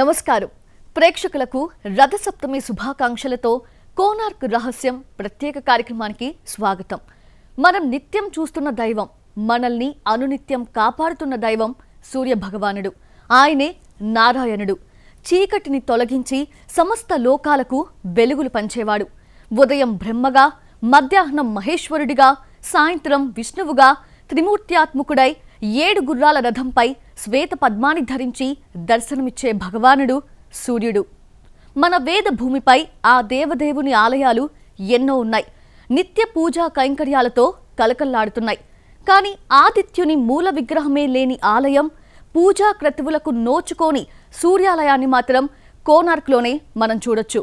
నమస్కారం ప్రేక్షకులకు రథసప్తమి శుభాకాంక్షలతో కోనార్క్ రహస్యం ప్రత్యేక కార్యక్రమానికి స్వాగతం. మనం నిత్యం చూస్తున్న దైవం, మనల్ని అనునిత్యం కాపాడుతున్న దైవం సూర్య భగవానుడు. ఆయనే నారాయణుడు. చీకటిని తొలగించి సమస్త లోకాలకు వెలుగులు పంచేవాడు. ఉదయం బ్రహ్మగా, మధ్యాహ్నం మహేశ్వరుడిగా, సాయంత్రం విష్ణువుగా త్రిమూర్త్యాత్మకుడై 7 గుర్రాల రథంపై శ్వేత పద్మాని ధరించి దర్శనమిచ్చే భగవానుడు సూర్యుడు. మన వేద భూమిపై ఆ దేవదేవుని ఆలయాలు ఎన్నో ఉన్నాయి. నిత్య పూజా కైంకర్యాలతో కలకల్లాడుతున్నాయి. కానీ ఆదిత్యుని మూల విగ్రహమే లేని ఆలయం, పూజా క్రతువులకు నోచుకోని సూర్యాలయాన్ని మాత్రం కోనార్క్లోనే మనం చూడొచ్చు.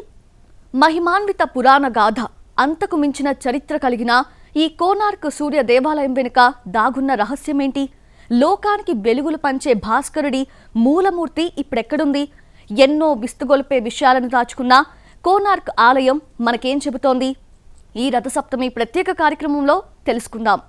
మహిమాన్విత పురాణ గాథ, అంతకు మించిన చరిత్ర కలిగిన ఈ కోనార్క్ సూర్య దేవాలయం వెనుక దాగున్న రహస్యమేంటి? లోకానికి వెలుగులు పంచే భాస్కరుడి మూలమూర్తి ఇప్పుడెక్కడుంది? ఎన్నో విస్తుగొల్పే విషయాలను దాచుకున్న కోనార్క్ ఆలయం మనకేం చెబుతోంది? ఈ రథసప్తమి ప్రత్యేక కార్యక్రమంలో తెలుసుకుందాం.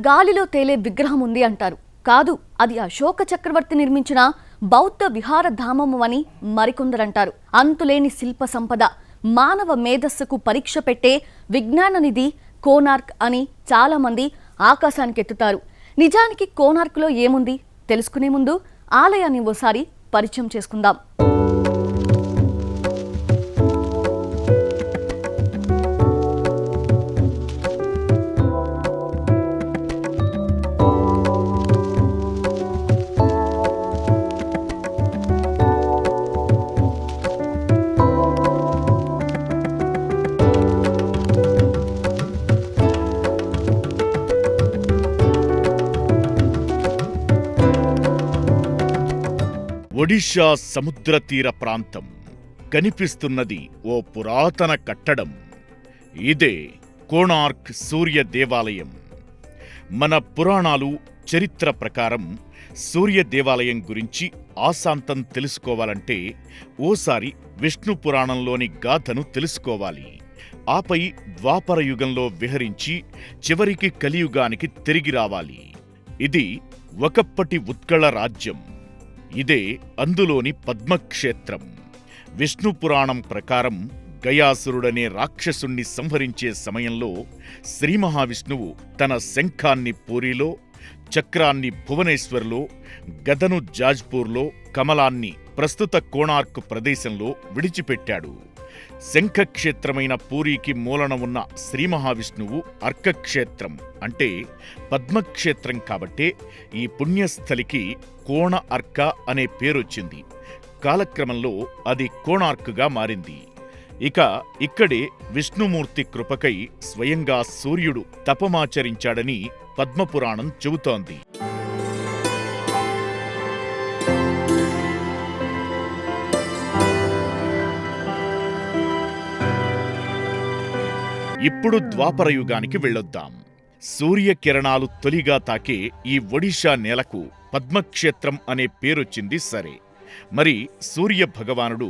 గాలిలో తేలే విగ్రహం ఉంది అంటారు. కాదు, అది అశోక చక్రవర్తి నిర్మించిన బౌద్ధ విహార ధామము అని మరికొందరంటారు. అంతులేని శిల్ప సంపద, మానవ మేధస్సుకు పరీక్ష పెట్టే విజ్ఞాన నిధి కోనార్క్ అని చాలా మంది ఆకాశానికెత్తుతారు. నిజానికి కోనార్క్లో ఏముంది తెలుసుకునే ముందు ఆలయాన్ని ఓసారి పరిచయం చేసుకుందాం. ఒడిషా సముద్ర తీర ప్రాంతం కనిపిస్తున్నది ఓ పురాతన కట్టడం. ఇదే కోణార్క్ సూర్య దేవాలయం. మన పురాణాలు, చరిత్ర ప్రకారం సూర్య దేవాలయం గురించి ఆశాంతం తెలుసుకోవాలంటే ఓసారి విష్ణు పురాణంలోని గాథను తెలుసుకోవాలి. ఆపై ద్వాపర యుగంలో విహరించి చివరికి కలియుగానికి తిరిగి రావాలి. ఇది ఒకప్పటి ఉత్కళ రాజ్యం. ఇదే అందులోని పద్మక్షేత్రం. విష్ణు పురాణం ప్రకారం గయాసురుడనే రాక్షసుణ్ణి సంహరించే సమయంలో శ్రీ మహావిష్ణువు తన శంఖాన్ని పూరిలో, చక్రాన్ని భువనేశ్వర్లో, గదను జాజ్పూర్లో, కమలాన్ని ప్రస్తుత కోణార్క్ ప్రదేశంలో విడిచిపెట్టాడు. శంఖక్షేత్రమైన పూరికి మూలన ఉన్న శ్రీ మహావిష్ణువు అర్కక్షేత్రం అంటే పద్మక్షేత్రం కాబట్టే ఈ పుణ్యస్థలికి కోణ అర్క అనే పేరొచ్చింది. కాలక్రమంలో అది కోణార్క్గా మారింది. ఇక ఇక్కడే విష్ణుమూర్తి కృపకై స్వయంగా సూర్యుడు తపమాచరించాడని పద్మపురాణం చెబుతోంది. ఇప్పుడు ద్వాపరయుగానికి వెళ్ళొద్దాం. సూర్యకిరణాలు తొలిగా తాకే ఈ ఒడిషా నేలకు పద్మక్షేత్రం అనే పేరొచ్చింది సరే. మరి సూర్య భగవానుడు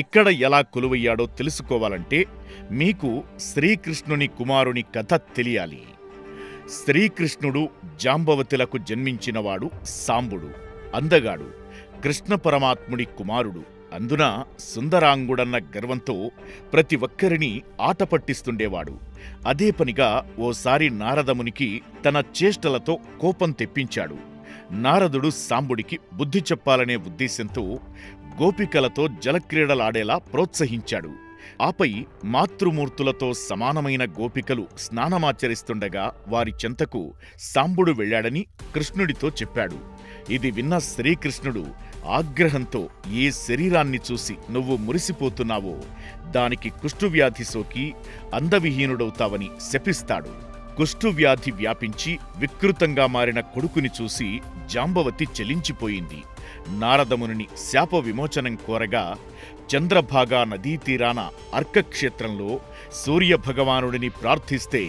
ఇక్కడ ఎలా కొలువయ్యాడో తెలుసుకోవాలంటే మీకు శ్రీకృష్ణుని కుమారుని కథ తెలియాలి. శ్రీకృష్ణుడు జాంబవతులకు జన్మించినవాడు సాంబుడు, అందగాడు, కృష్ణ పరమాత్ముడి కుమారుడు. అందున సుందరాంగుడన్న గర్వంతో ప్రతి ఒక్కరినీ ఆట పట్టిస్తుండేవాడు. అదే పనిగా ఓసారి నారదమునికి తన చేష్టలతో కోపం తెప్పించాడు. నారదుడు సాంబుడికి బుద్ధి చెప్పాలనే ఉద్దేశంతో గోపికలతో జలక్రీడలాడేలా ప్రోత్సహించాడు. ఆపై మాతృమూర్తులతో సమానమైన గోపికలు స్నానమాచరిస్తుండగా వారి చెంతకు సాంబుడు వెళ్లాడని కృష్ణుడితో చెప్పాడు. ఇది విన్న శ్రీకృష్ణుడు ఆగ్రహంతో, ఏ శరీరాన్ని చూసి నువ్వు మురిసిపోతున్నావో దానికి కుష్ఠువ్యాధి సోకి అందవిహీనుడవుతావని శపిస్తాడు. కుష్ఠువ్యాధి వ్యాపించి వికృతంగా మారిన కొడుకుని చూసి జాంబవతి చలించిపోయింది. నారదముని శాప విమోచనం కోరగా చంద్రభాగా నదీతీరాన అర్కక్షేత్రంలో సూర్యభగవానుడిని ప్రార్థిస్తే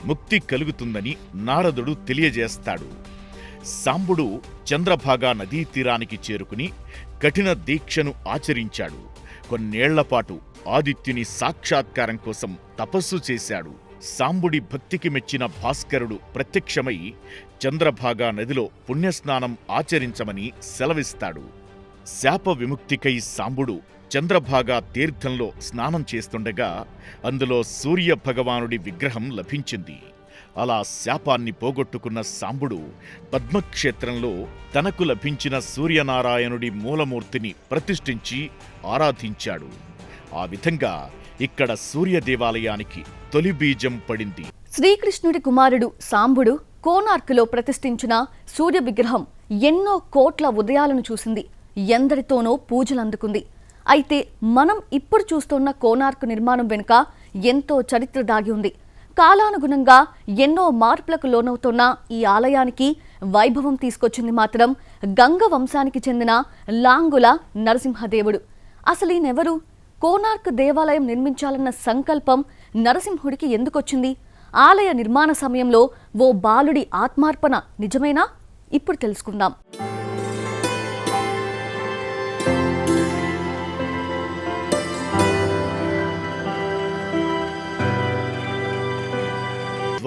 ముక్తి కలుగుతుందని నారదుడు తెలియజేస్తాడు. సాంబుడు చంద్రభాగా నదీ తీరానికి చేరుకుని కఠిన దీక్షను ఆచరించాడు. కొన్నేళ్లపాటు ఆదిత్యుని సాక్షాత్కారం కోసం తపస్సు చేశాడు. సాంబుడి భక్తికి మెచ్చిన భాస్కరుడు ప్రత్యక్షమై చంద్రభాగా నదిలో పుణ్యస్నానం ఆచరించమని సెలవిస్తాడు. శాప విముక్తికై సాంబుడు చంద్రభాగా తీర్థంలో స్నానం చేస్తుండగా అందులో సూర్యభగవానుడి విగ్రహం లభించింది. అలా శాపాన్ని పోగొట్టుకున్న సాంబుడు పద్మక్షేత్రంలో తనకు లభించిన సూర్యనారాయణుడి మూలమూర్తిని ప్రతిష్ఠించి ఆరాధించాడు. ఆ విధంగా ఇక్కడ సూర్య దేవాలయానికి తొలి బీజం పడింది. శ్రీకృష్ణుడి కుమారుడు సాంబుడు కోనార్కులో ప్రతిష్ఠించిన సూర్య విగ్రహం ఎన్నో కోట్ల ఉదయాలను చూసింది. ఎందరితోనో పూజలందుకుంది. అయితే మనం ఇప్పుడు చూస్తున్న కోనార్క్ నిర్మాణం వెనుక ఎంతో చరిత్ర దాగి ఉంది. కాలానుగుణంగా ఎన్నో మార్పులకు లోనవుతున్న ఈ ఆలయానికి వైభవం తీసుకొచ్చింది మాత్రం గంగ వంశానికి చెందిన లాంగుల నరసింహదేవుడు. అసలు ఈయనెవరు? కోనార్క్ దేవాలయం నిర్మించాలన్న సంకల్పం నరసింహుడికి ఎందుకొచ్చింది? ఆలయ నిర్మాణ సమయంలో ఓ బాలుడి ఆత్మార్పణ నిజమేనా? ఇప్పుడు తెలుసుకుందాం.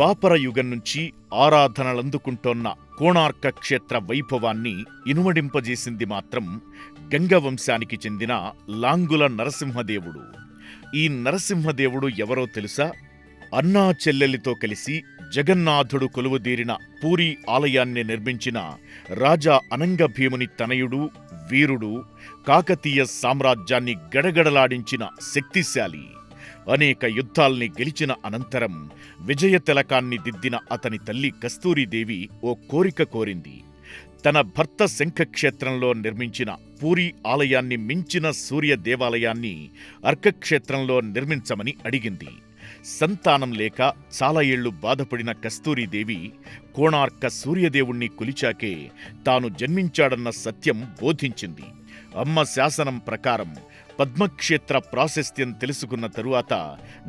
ద్వాపర యుగం నుంచి ఆరాధనలందుకుంటోన్న కోణార్క క్షేత్ర వైభవాన్ని ఇనుమడింపజేసింది మాత్రం గంగవంశానికి చెందిన లాంగుల నరసింహదేవుడు. ఈ నరసింహదేవుడు ఎవరో తెలుసా? అన్నా చెల్లెలితో కలిసి జగన్నాథుడు కొలువుదీరిన పూరీ ఆలయాన్ని నిర్మించిన రాజా అనంగభీముని తనయుడు, వీరుడు, కాకతీయ సామ్రాజ్యాన్ని గడగడలాడించిన శక్తిశాలి. అనేక యుద్ధాల్ని గెలిచిన అనంతరం విజయ తిలకాన్ని దిద్దిన అతని తల్లి కస్తూరీదేవి ఓ కోరిక కోరింది. తన భర్త శంఖక్షేత్రంలో నిర్మించిన పూరీ ఆలయాన్ని మించిన సూర్య దేవాలయాన్ని అర్కక్షేత్రంలో నిర్మించమని అడిగింది. సంతానం లేక చాలా ఏళ్లు బాధపడిన కస్తూరీదేవి కోణార్క సూర్యదేవుణ్ణి కొలిచాకే తాను జన్మించాడన్న సత్యం బోధించింది. అమ్మ శాసనం ప్రకారం పద్మక్షేత్ర ప్రాశస్త్యం తెలుసుకున్న తరువాత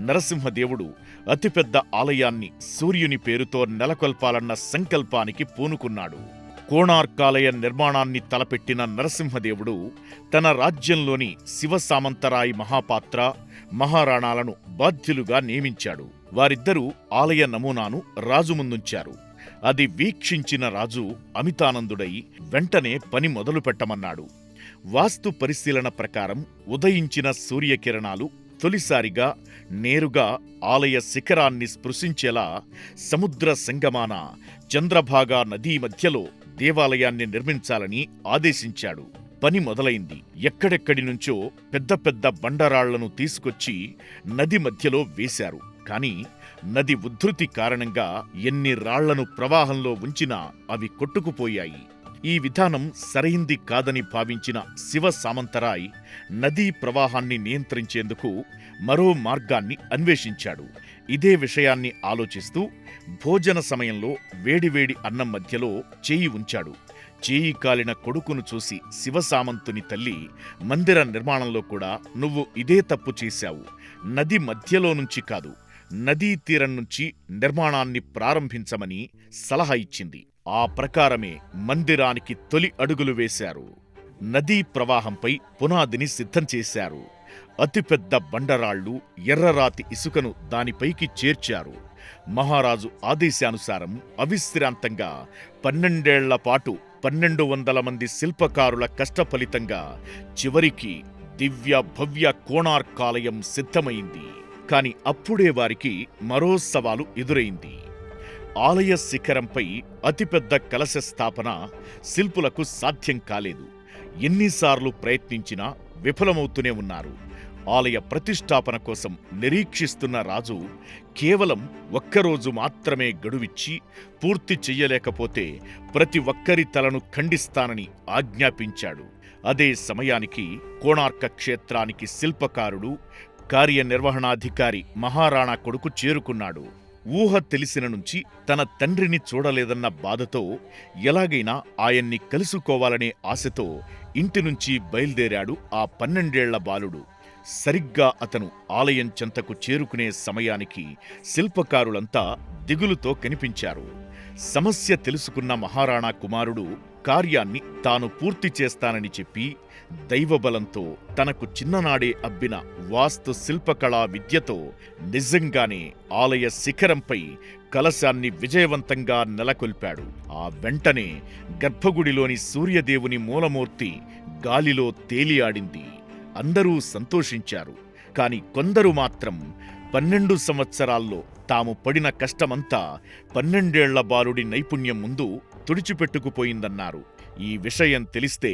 నరసింహదేవుడు అతిపెద్ద ఆలయాన్ని సూర్యుని పేరుతో నెలకొల్పాలన్న సంకల్పానికి పూనుకున్నాడు. కోణార్కాలయ నిర్మాణాన్ని తలపెట్టిన నరసింహదేవుడు తన రాజ్యంలోని శివసామంతరాయ్ మహాపాత్ర, మహారాణాలను బాధ్యులుగా నియమించాడు. వారిద్దరూ ఆలయ నమూనాను రాజు ముందుంచారు. అది వీక్షించిన రాజు అమితానందుడై వెంటనే పని మొదలుపెట్టమన్నాడు. వాస్తు పరిశీలన ప్రకారం ఉదయించిన సూర్యకిరణాలు తొలిసారిగా నేరుగా ఆలయ శిఖరాన్ని స్పృశించేలా సముద్ర సంగమాన చంద్రభాగా నదీ మధ్యలో దేవాలయాన్ని నిర్మించాలని ఆదేశించాడు. పని మొదలైంది. ఎక్కడెక్కడి నుంచో పెద్ద పెద్ద బండరాళ్లను తీసుకొచ్చి నది మధ్యలో వేశారు. కాని నది ఉద్ధృతి కారణంగా ఎన్ని రాళ్లను ప్రవాహంలో ఉంచినా అవి కొట్టుకుపోయాయి. ఈ విధానం సరైంది కాదని భావించిన శివ సామంతరాయ్ నదీ ప్రవాహాన్ని నియంత్రించేందుకు మరో మార్గాన్ని అన్వేషించాడు. ఇదే విషయాన్ని ఆలోచిస్తూ భోజన సమయంలో వేడివేడి అన్నం మధ్యలో చేయి ఉంచాడు. చేయి కాలిన కొడుకును చూసి శివసామంతుని తల్లి, మందిర నిర్మాణంలో కూడా నువ్వు ఇదే తప్పు చేశావు. నది మధ్యలో నుంచి కాదు, నదీ తీరం నుంచి నిర్మాణాన్ని ప్రారంభించమని సలహా ఇచ్చింది. ఆ ప్రకారమే మందిరానికి తొలి అడుగులు వేశారు. నదీ ప్రవాహంపై పునాదిని సిద్ధం చేశారు. అతిపెద్ద బండరాళ్లు, ఎర్రరాతి ఇసుకను దానిపైకి చేర్చారు. మహారాజు ఆదేశానుసారం అవిశ్రాంతంగా 12 ఏళ్ల పాటు 1200 మంది శిల్పకారుల కష్టఫలితంగా చివరికి దివ్య భవ్య కోణార్కాలయం సిద్ధమైంది. కాని అప్పుడే వారికి మరో సవాలు ఎదురైంది. ఆలయ శిఖరంపై అతిపెద్ద కలశ స్థాపన శిల్పులకు సాధ్యం కాలేదు. ఎన్నిసార్లు ప్రయత్నించినా విఫలమవుతూనే ఉన్నారు. ఆలయ ప్రతిష్టాపన కోసం నిరీక్షిస్తున్న రాజు కేవలం ఒక్కరోజు మాత్రమే గడువిచ్చి పూర్తి చెయ్యలేకపోతే ప్రతి ఒక్కరి తలను ఖండిస్తానని ఆజ్ఞాపించాడు. అదే సమయానికి కోణార్క క్షేత్రానికి శిల్పకారుడు, కార్యనిర్వహణాధికారి మహారాణా కొడుకు చేరుకున్నాడు. ఊహ తెలిసిన నుంచి తన తండ్రిని చూడలేదన్న బాధతో, ఎలాగైనా ఆయన్ని కలుసుకోవాలనే ఆశతో ఇంటి నుంచి బయలుదేరాడు ఆ 12 ఏళ్ల బాలుడు. సరిగ్గా అతను ఆలయం చెంతకు చేరుకునే సమయానికి శిల్పకారులంతా దిగులుతో కనిపించారు. సమస్య తెలుసుకున్న మహారాణా కుమారుడు కార్యాన్ని తాను పూర్తి చేస్తానని చెప్పి దైవబలంతో తనకు చిన్ననాడే అబ్బిన వాస్తు శిల్పకళా విద్యతో నిజంగానే ఆలయ శిఖరంపై కలశాన్ని విజయవంతంగా నెలకొల్పాడు. ఆ వెంటనే గర్భగుడిలోని సూర్యదేవుని మూలమూర్తి గాలిలో తేలియాడింది. అందరూ సంతోషించారు. కాని కొందరు మాత్రం 12 సంవత్సరాల్లో తాము పడిన కష్టమంతా 12 ఏళ్ల బాలుడి నైపుణ్యం ముందు తుడిచిపెట్టుకుపోయిందన్నారు. ఈ విషయం తెలిస్తే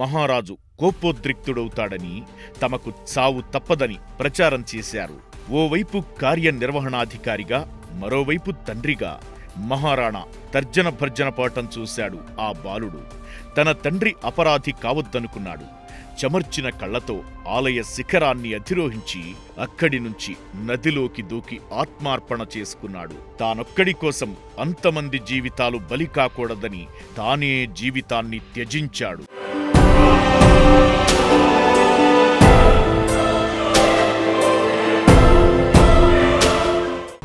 మహారాజు కోపోద్రిక్తుడవుతాడని, తమకు చావు తప్పదని ప్రచారం చేశారు. ఓవైపు కార్యనిర్వహణాధికారిగా, మరోవైపు తండ్రిగా మహారాణా తర్జన భర్జన పాఠం చూశాడు ఆ బాలుడు. తన తండ్రి అపరాధి కావద్దనుకున్నాడు. చెమర్చిన కళ్లతో ఆలయ శిఖరాన్ని అధిరోహించి అక్కడి నుంచి నదిలోకి దూకి ఆత్మార్పణ చేసుకున్నాడు. తానొక్కడి కోసం అంతమంది జీవితాలు బలి కాకూడదని తానే జీవితాన్ని త్యజించాడు.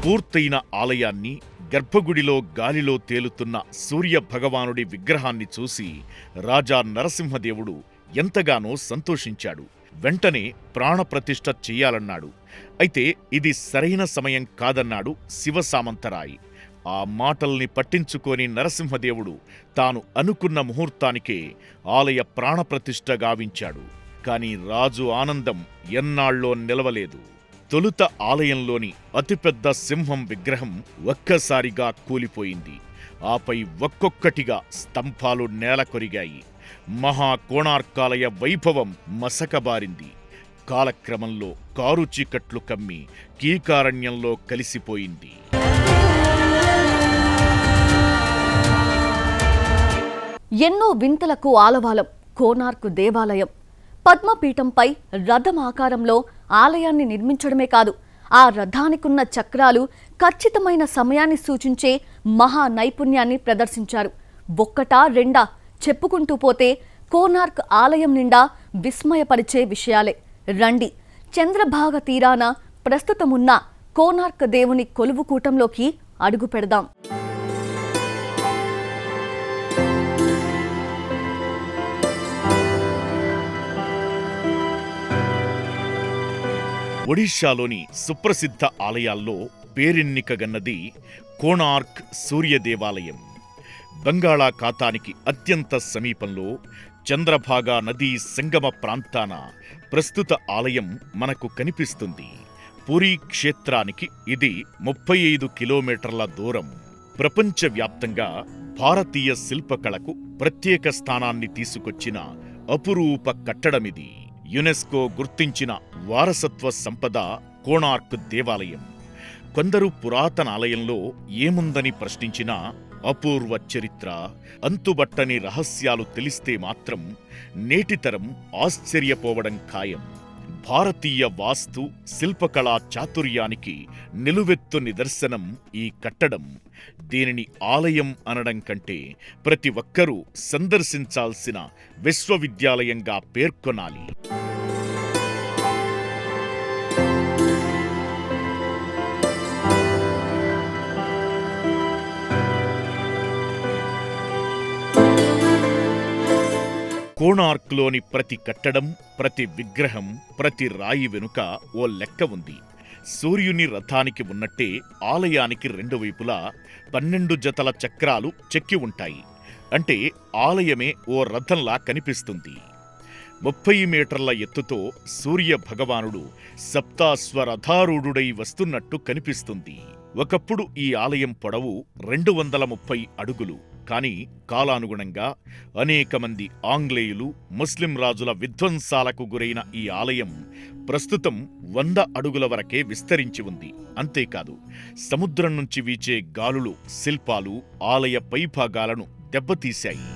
పూర్తయిన ఆలయాన్ని, గర్భగుడిలో గాలిలో తేలుతున్న సూర్య భగవానుడి విగ్రహాన్ని చూసి రాజా నరసింహదేవుడు ఎంతగానో సంతోషించాడు. వెంటనే ప్రాణప్రతిష్ఠ చెయ్యాలన్నాడు. అయితే ఇది సరైన సమయం కాదన్నాడు శివసామంతరాయ్. ఆ మాటల్ని పట్టించుకోని నరసింహదేవుడు తాను అనుకున్న ముహూర్తానికే ఆలయ ప్రాణప్రతిష్ఠ గావించాడు. కాని రాజు ఆనందం ఎన్నాళ్ళో నిలవలేదు. తొలుత ఆలయంలోని అతిపెద్ద సింహం విగ్రహం ఒక్కసారిగా కూలిపోయింది. ఆపై ఒక్కొక్కటిగా స్తంభాలు నేలకొరిగాయి. మహాకోణార్కాలయ వైభవం మసకబారింది. కాలక్రమంలో కారు చీకట్లు కమ్మి కీకారణ్యంలో కలిసిపోయింది. ఎన్నో వింతలకు ఆలవాలం కోనార్క్ దేవాలయం. పద్మపీఠంపై రథం ఆకారంలో ఆలయాన్ని నిర్మించడమే కాదు, ఆ రథానికున్న చక్రాలు ఖచ్చితమైన సమయాన్ని సూచించే మహా నైపుణ్యాన్ని ప్రదర్శించారు. ఒక్కటా రెండా చెప్పుకుంటూ పోతే కోనార్క్ ఆలయం నిండా విస్మయపరిచే విషయాలే. రండి, చంద్రభాగ తీరాన ప్రస్తుతమున్న కోనార్క్ దేవుని కొలువుకూటంలోకి అడుగు పెడదాం. ఒడిషాలోని సుప్రసిద్ధ ఆలయాల్లో పేరెన్నికగన్నది కోణార్క్ సూర్యదేవాలయం. బంగాళాఖాతానికి అత్యంత సమీపంలో చంద్రభాగా నదీ సంగమ ప్రాంతాన ప్రస్తుత ఆలయం మనకు కనిపిస్తుంది. పూరీ క్షేత్రానికి ఇది 35 కిలోమీటర్ల దూరం. ప్రపంచవ్యాప్తంగా భారతీయ శిల్పకళకు ప్రత్యేక స్థానాన్ని తీసుకొచ్చిన అపురూప కట్టడమిది. యునెస్కో గుర్తించిన వారసత్వ సంపద కోణార్క్ దేవాలయం. కొందరు పురాతన ఆలయంలో ఏముందని ప్రశ్నించినా అపూర్వ చరిత్ర, అంతుబట్టని రహస్యాలు తెలిస్తే మాత్రం నేటితరం ఆశ్చర్యపోవడం ఖాయం. భారతీయ వాస్తు శిల్పకళా చాతుర్యానికి నిలువెత్తు నిదర్శనం ఈ కట్టడం. దీనిని ఆలయం అనడం కంటే ప్రతి ఒక్కరూ సందర్శించాల్సిన విశ్వవిద్యాలయంగా పేర్కొనాలి. కోణార్క్లోని ప్రతి కట్టడం, ప్రతి విగ్రహం, ప్రతి రాయి వెనుక ఓ లెక్క ఉంది. సూర్యుని రథానికి ఉన్నట్టే ఆలయానికి రెండు వైపులా 12 జతల చక్రాలు చెక్కి ఉంటాయి. అంటే ఆలయమే ఓ రథంలా కనిపిస్తుంది. 30 మీటర్ల ఎత్తుతో సూర్య భగవానుడు సప్తాశ్వరథారూఢుడై వస్తున్నట్టు కనిపిస్తుంది. ఒకప్పుడు ఈ ఆలయం పొడవు 230 అడుగులు. కాని కాలానుగుణంగా అనేక మంది ఆంగ్లేయులు, ముస్లిం రాజుల విధ్వంసాలకు గురైన ఈ ఆలయం ప్రస్తుతం 100 అడుగుల వరకే విస్తరించి ఉంది. అంతేకాదు, సముద్రం నుంచి వీచే గాలులు, శిల్పాలు ఆలయ పైభాగాలను దెబ్బతీశాయి.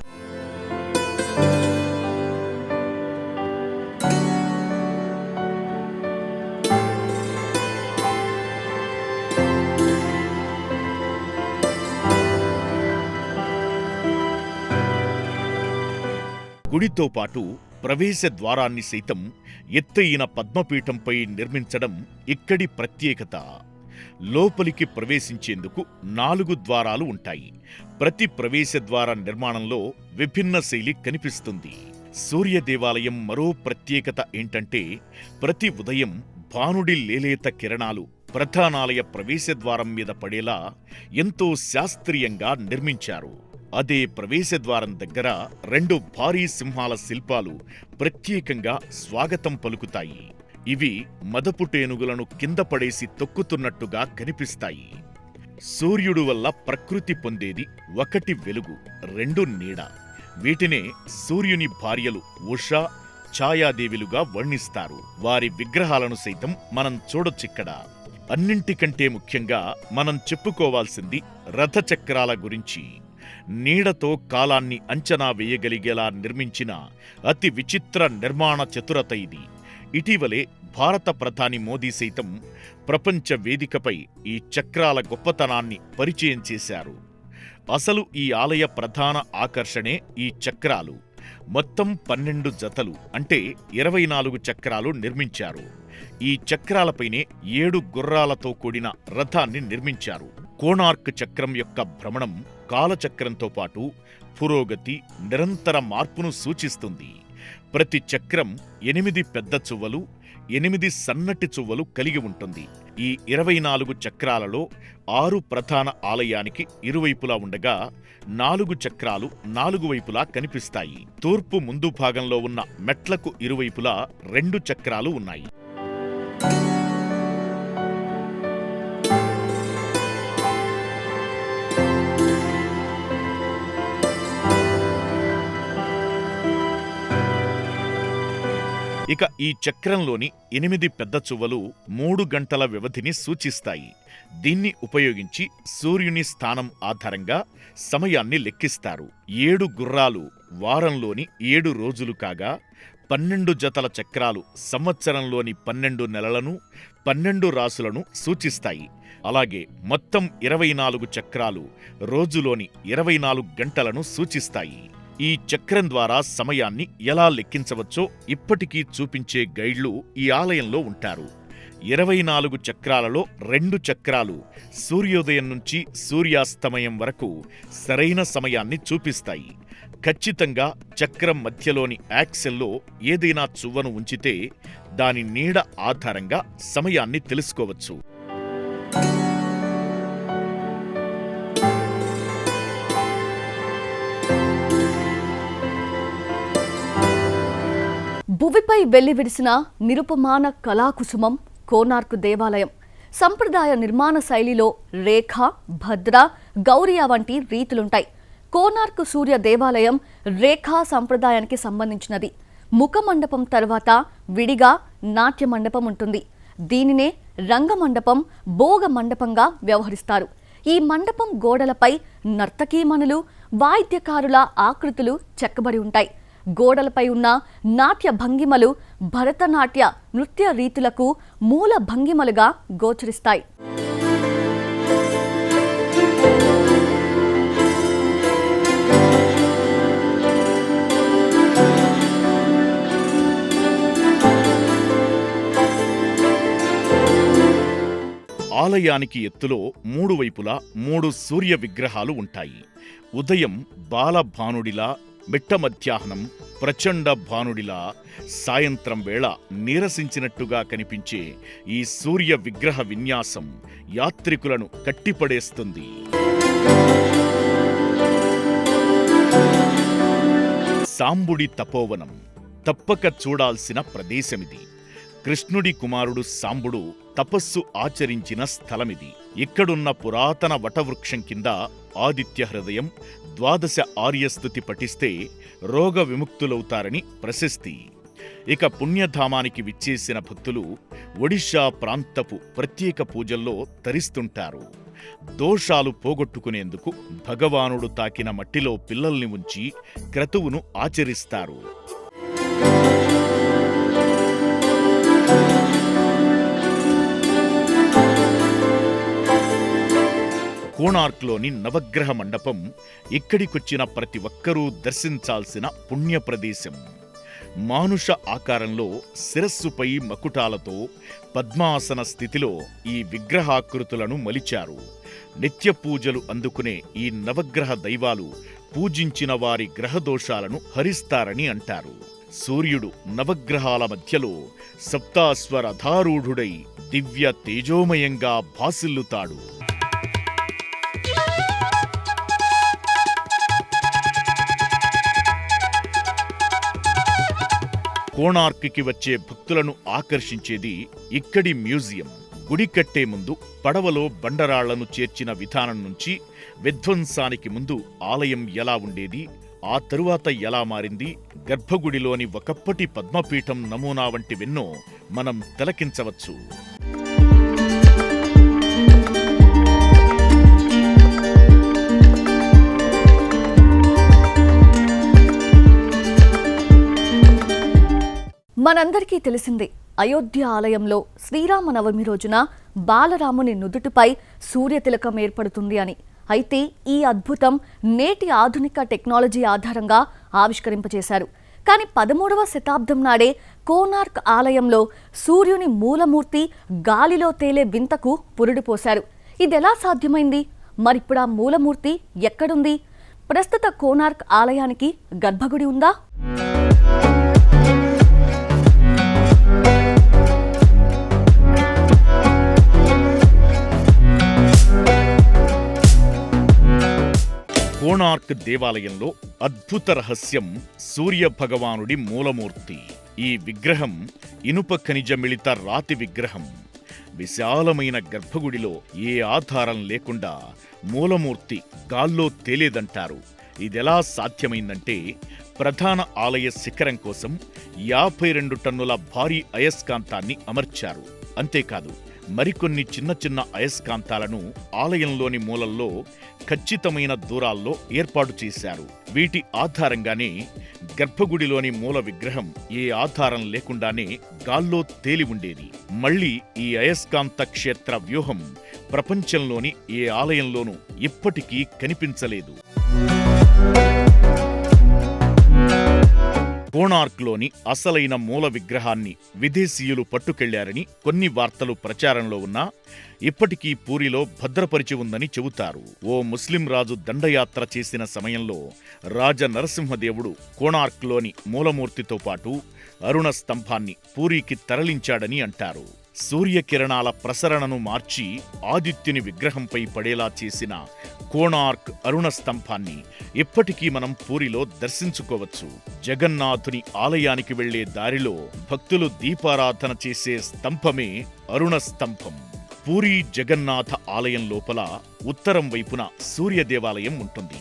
గుడితో పాటు ప్రవేశ ద్వారాన్ని సైతం ఎత్తైన పద్మపీఠంపై నిర్మించడం ఇక్కడి ప్రత్యేకత. లోపలికి ప్రవేశించేందుకు 4 ద్వారాలు ఉంటాయి. ప్రతి ప్రవేశ ద్వార నిర్మాణంలో విభిన్న శైలి కనిపిస్తుంది. సూర్య దేవాలయం మరో ప్రత్యేకత ఏంటంటే ప్రతి ఉదయం భానుడి లేలేత కిరణాలు ప్రధానాలయ ప్రవేశద్వారం మీద పడేలా ఎంతో శాస్త్రీయంగా నిర్మించారు. అదే ప్రవేశద్వారం దగ్గర 2 భారీ సింహాల శిల్పాలు ప్రత్యేకంగా స్వాగతం పలుకుతాయి. ఇవి మదపుటేనుగులను కింద పడేసి తొక్కుతున్నట్టుగా కనిపిస్తాయి. సూర్యుడు వల్ల ప్రకృతి పొందేది 1 వెలుగు, 2 నీడ. వీటినే సూర్యుని భార్యలు ఉషా, ఛాయాదేవిలుగా వర్ణిస్తారు. వారి విగ్రహాలను సైతం మనం చూడొచ్చిక్కడ. అన్నింటికంటే ముఖ్యంగా మనం చెప్పుకోవాల్సింది రథచక్రాల గురించి. నీడతో కాలాన్ని అంచనా వేయగలిగేలా నిర్మించిన అతి విచిత్ర నిర్మాణ చతురత ఇది. ఇటీవలే భారత ప్రధాని మోదీ సైతం ప్రపంచ వేదికపై ఈ చక్రాల గొప్పతనాన్ని పరిచయం చేశారు. అసలు ఈ ఆలయ ప్రధాన ఆకర్షణే ఈ చక్రాలు. మొత్తం 12 జతలు అంటే 24 చక్రాలు నిర్మించారు. ఈ చక్రాలపైనే 7 గుర్రాలతో కూడిన రథాన్ని నిర్మించారు. కోణార్క్ చక్రం యొక్క భ్రమణం కాలచక్రంతో పాటు పురోగతి, నిరంతర మార్పును సూచిస్తుంది. ప్రతి చక్రం 8 పెద్ద చువ్వలు, 8 సన్నటి చువ్వలు కలిగి ఉంటుంది. ఈ 24 చక్రాలలో 6 ప్రధాన ఆలయానికి ఇరువైపులా ఉండగా 4 చక్రాలు 4 వైపులా కనిపిస్తాయి. తూర్పు ముందు భాగంలో ఉన్న మెట్లకు ఇరువైపులా 2 చక్రాలు ఉన్నాయి. ఇక ఈ చక్రంలోని 8 పెద్ద చువ్వలు 3 గంటల వ్యవధిని సూచిస్తాయి. దీన్ని ఉపయోగించి సూర్యుని స్థానం ఆధారంగా సమయాన్ని లెక్కిస్తారు. 7 గుర్రాలు వారంలోని 7 రోజులు కాగా 12 జతల చక్రాలు సంవత్సరంలోని 12 నెలలను, 12 రాసులను సూచిస్తాయి. అలాగే మొత్తం 24 చక్రాలు రోజులోని 24 గంటలను సూచిస్తాయి. ఈ చక్రం ద్వారా సమయాన్ని ఎలా లెక్కించవచ్చో ఇప్పటికీ చూపించే గైడ్లు ఈ ఆలయంలో ఉంటారు. 24 చక్రాలలో 2 చక్రాలు సూర్యోదయం నుంచి సూర్యాస్తమయం వరకు సరైన సమయాన్ని చూపిస్తాయి. ఖచ్చితంగా చక్రం మధ్యలోని యాక్సెల్లో ఏదైనా చువ్వను ఉంచితే దాని నీడ ఆధారంగా సమయాన్ని తెలుసుకోవచ్చు. భువిపై వెల్లివిడిసిన నిరుపమాన కళాకుసుమం కోనార్క్ దేవాలయం. సంప్రదాయ నిర్మాణ శైలిలో రేఖ, భద్ర, గౌరియా వంటి రీతులుంటాయి. కోనార్క్ సూర్య దేవాలయం రేఖా సంప్రదాయానికి సంబంధించినది. ముఖమండపం తర్వాత విడిగా నాట్య మండపం ఉంటుంది. దీనినే రంగమండపం, భోగ మండపంగా వ్యవహరిస్తారు. ఈ మండపం గోడలపై నర్తకీమణులు, వాయిద్యకారుల ఆకృతులు చెక్కబడి ఉంటాయి. గోడలపై ఉన్న నాట్య భంగిమలు భరతనాట్య నృత్య రీతులకు మూల భంగిమలుగా గోచరిస్తాయి. ఆలయానికి ఎత్తులో 3 వైపులా 3 సూర్య విగ్రహాలు ఉంటాయి. ఉదయం బాలభానుడిలా, మిట్ట మధ్యాహ్నం ప్రచండ భానుడిలా, సాయంత్రం వేళ నీరసించినట్టుగా కనిపించే ఈ సూర్య విగ్రహ విన్యాసం యాత్రికులను కట్టిపడేస్తుంది. సాంబుడి తపోవనం తప్పక చూడాల్సిన ప్రదేశమిది. కృష్ణుడి కుమారుడు సాంబుడు తపస్సు ఆచరించిన స్థలమిది. ఇక్కడున్న పురాతన వటవృక్షం కింద ఆదిత్య హృదయం, 12 ఆర్యస్తుతి పఠిస్తే రోగ విముక్తులవుతారని ప్రశస్తి. ఇక పుణ్యధామానికి విచ్చేసిన భక్తులు ఒడిషా ప్రాంతపు ప్రత్యేక పూజల్లో తరిస్తుంటారు. దోషాలు పోగొట్టుకునేందుకు భగవానుడు తాకిన మట్టిలో పిల్లల్ని ఉంచి క్రతువును ఆచరిస్తారు. కోణార్క్లోని నవగ్రహ మండపం ఇక్కడికొచ్చిన ప్రతి ఒక్కరూ దర్శించాల్సిన పుణ్య ప్రదేశం. మానుష ఆకారంలో శిరస్సుపై మకుటాలతో పద్మాసన స్థితిలో ఈ విగ్రహాకృతులను మలిచారు. నిత్య పూజలు అందుకునే ఈ నవగ్రహ దైవాలు పూజించిన వారి గ్రహదోషాలను హరిస్తారని అంటారు. సూర్యుడు నవగ్రహాల మధ్యలో సప్తాశ్వరథారూఢుడై దివ్య తేజోమయంగా భాసిల్లుతాడు. కోణార్క్కి వచ్చే భక్తులను ఆకర్షించేది ఇక్కడి మ్యూజియం. గుడి కట్టే ముందు పడవలో బండరాళ్లను చేర్చిన విధానం నుంచి విధ్వంసానికి ముందు ఆలయం ఎలా ఉండేది, ఆ తరువాత ఎలా మారింది, గర్భగుడిలోని ఒకప్పటి పద్మపీఠం నమూనా వంటివెన్నో మనం తిలకించవచ్చు. మనందరికీ తెలిసిందే, అయోధ్య ఆలయంలో శ్రీరామనవమి రోజున బాలరాముని నుదుటిపై సూర్యతిలకం ఏర్పడుతుంది అని. అయితే ఈ అద్భుతం నేటి ఆధునిక టెక్నాలజీ ఆధారంగా ఆవిష్కరింపచేశారు. కానీ 13వ శతాబ్దం నాడే కోనార్క్ ఆలయంలో సూర్యుని మూలమూర్తి గాలిలో తేలే వింతకు పురుడుపోశారు. ఇదెలా సాధ్యమైంది? మరిప్పుడు ఆ మూలమూర్తి ఎక్కడుంది? ప్రస్తుత కోనార్క్ ఆలయానికి గర్భగుడి ఉందా? కోణార్క్ దేవాలయంలో అద్భుత రహస్యం సూర్య భగవానుడి మూలమూర్తి. ఈ విగ్రహం ఇనుప ఖనిజ మిళిత రాతి విగ్రహం. విశాలమైన గర్భగుడిలో ఏ ఆధారం లేకుండా మూలమూర్తి గాల్లో తేలేదంటారు. ఇదెలా సాధ్యమైందంటే, ప్రధాన ఆలయ శిఖరం కోసం 52 టన్నుల భారీ అయస్కాంతాన్ని అమర్చారు. అంతేకాదు, మరికొన్ని చిన్న చిన్న అయస్కాంతాలను ఆలయంలోని మూలల్లో ఖచ్చితమైన దూరాల్లో ఏర్పాటు చేశారు. వీటి ఆధారంగానే గర్భగుడిలోని మూల విగ్రహం ఏ ఆధారం లేకుండానే గాల్లో తేలి ఉండేది. మళ్లీ ఈ అయస్కాంత క్షేత్ర వ్యూహం ప్రపంచంలోని ఏ ఆలయంలోనూ ఇప్పటికీ కనిపించలేదు. కోణార్క్లోని అసలైన మూల విగ్రహాన్ని విదేశీయులు పట్టుకెళ్లారని కొన్ని వార్తలు ప్రచారంలో ఉన్నా ఇప్పటికీ పూరిలో భద్రపరిచి ఉందని చెబుతారు. ఓ ముస్లిం రాజు దండయాత్ర చేసిన సమయంలో రాజ నరసింహదేవుడు కోణార్క్లోని మూలమూర్తితో పాటు అరుణ స్తంభాన్ని పూరికి తరలించాడని అంటారు. సూర్యకిరణాల ప్రసరణను మార్చి ఆదిత్యుని విగ్రహంపై పడేలా చేసిన కోణార్క్ అరుణ స్తంభాన్ని ఇప్పటికీ మనం పూరిలో దర్శించుకోవచ్చు. జగన్నాథుని ఆలయానికి వెళ్లే దారిలో భక్తులు దీపారాధన చేసే స్తంభమే అరుణ స్తంభం. పూరీ జగన్నాథ ఆలయం లోపల ఉత్తరం వైపున సూర్య దేవాలయం ఉంటుంది.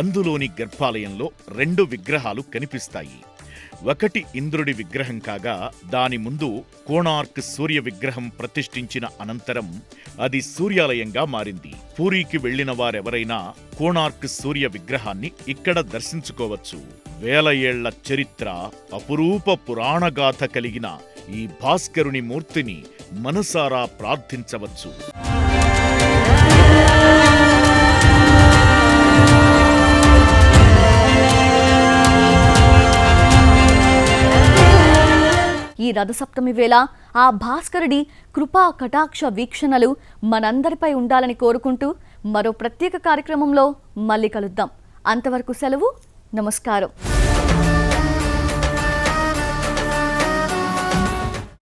అందులోని గర్భాలయంలో 2 విగ్రహాలు కనిపిస్తాయి. ఒకటి ఇంద్రుడి విగ్రహం కాగా, దాని ముందు కోణార్క్ సూర్య విగ్రహం ప్రతిష్ఠించిన అనంతరం అది సూర్యాలయంగా మారింది. పూరీకి వెళ్లిన వారెవరైనా కోణార్క్ సూర్య విగ్రహాన్ని ఇక్కడ దర్శించుకోవచ్చు. 1000 ఏళ్ల చరిత్ర, అపురూప పురాణగాథ కలిగిన ఈ భాస్కరుని మూర్తిని మనసారా ప్రార్థించవచ్చు. ఈ రథసప్తమి వేళ ఆ భాస్కరుడి కృపా కటాక్ష వీక్షణలు మనందరిపై ఉండాలని కోరుకుంటూ మరో ప్రత్యేక కార్యక్రమంలో మళ్ళీ కలుద్దాం. అంతవరకు సెలవు. నమస్కారం.